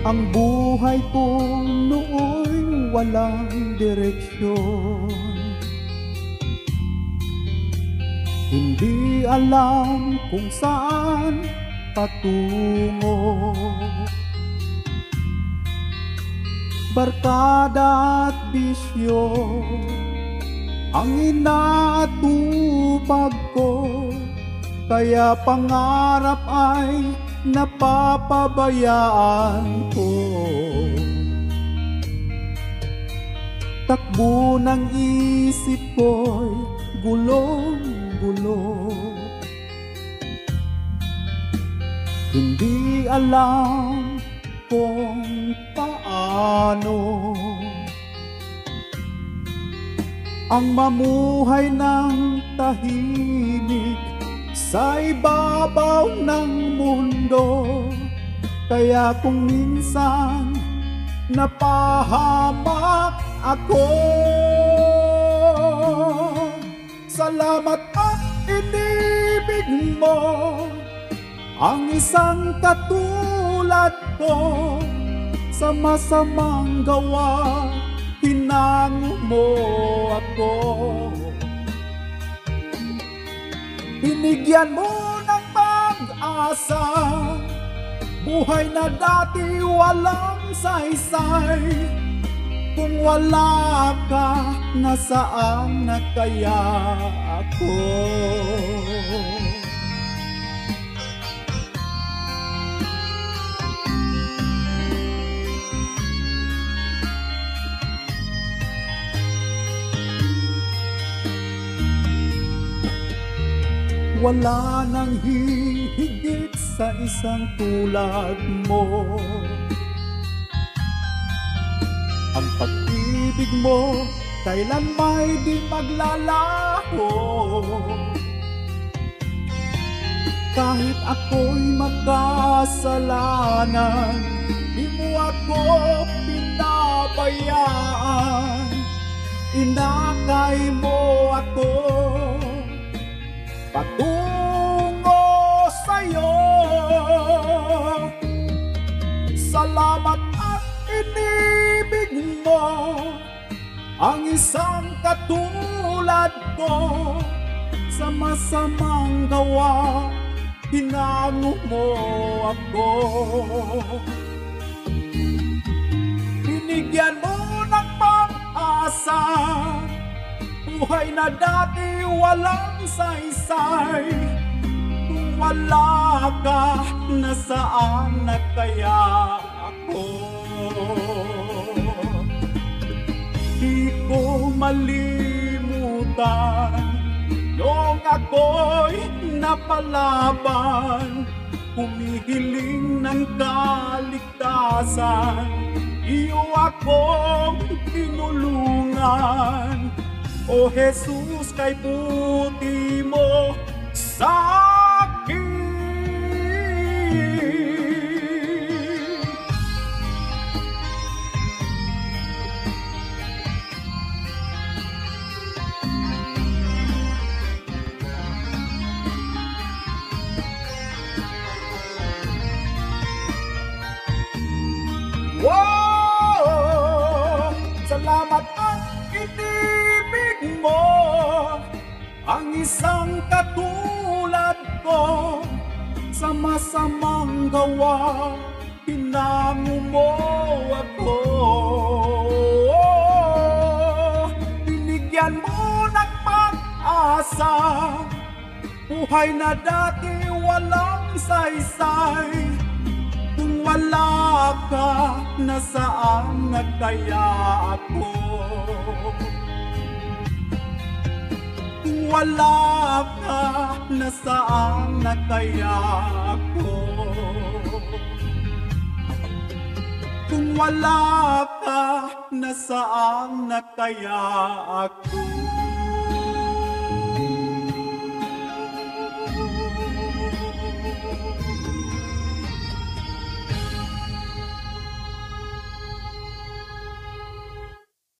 Ang buhay ko nooy walang direksyon. Hindi alam kung saan patungo. Barkada at bisyo ang inaatupag ko, kaya pangarap ay napapabayaan ko. Takbo ng isip ko'y gulong-gulo. Hindi alam kung paano ang mamuhay ng tahimik sa ibabaw ng mundo. Kaya kung minsan napahamak ako, salamat at inibig mo ang isang katulad ko. Sa masamang gawa, hinango mo ako. Binigyan mo ng pag-asa buhay na dati walang saysay. Kung wala ka, nasaan na kaya ako? Wala nang hihigit sa isang tulad mo. Ang pag-ibig mo kailan may di maglalaho. Kahit ako'y magkasalanan, di mo ako pinabayaan. Inakay mo ako patungo sa'yo. Salamat at inibig mo ang isang katulad ko. Sa masamang gawa, hinango mo ako. Binigyan mo ng pag-asa buhay na dati walang saysay. Kung wala ka, nasaan na kaya ako? Di ko malimutan noong ako'y napalaban, humihiling ng kaligtasan. Iyo akong tinulungan, O Jesus, kay buti mo sa'kin. Wow! Salamat at inibig mo ang isang katulad ko. Sa masamang gawa, hinango mo ako. Binigyan mo ng pag-asa, buhay na dati walang saysay. Kung wala ka, nasaan na kaya ako? Kung wala ka, nasaan na kaya ako? Kung wala ka, nasaan na kaya ako?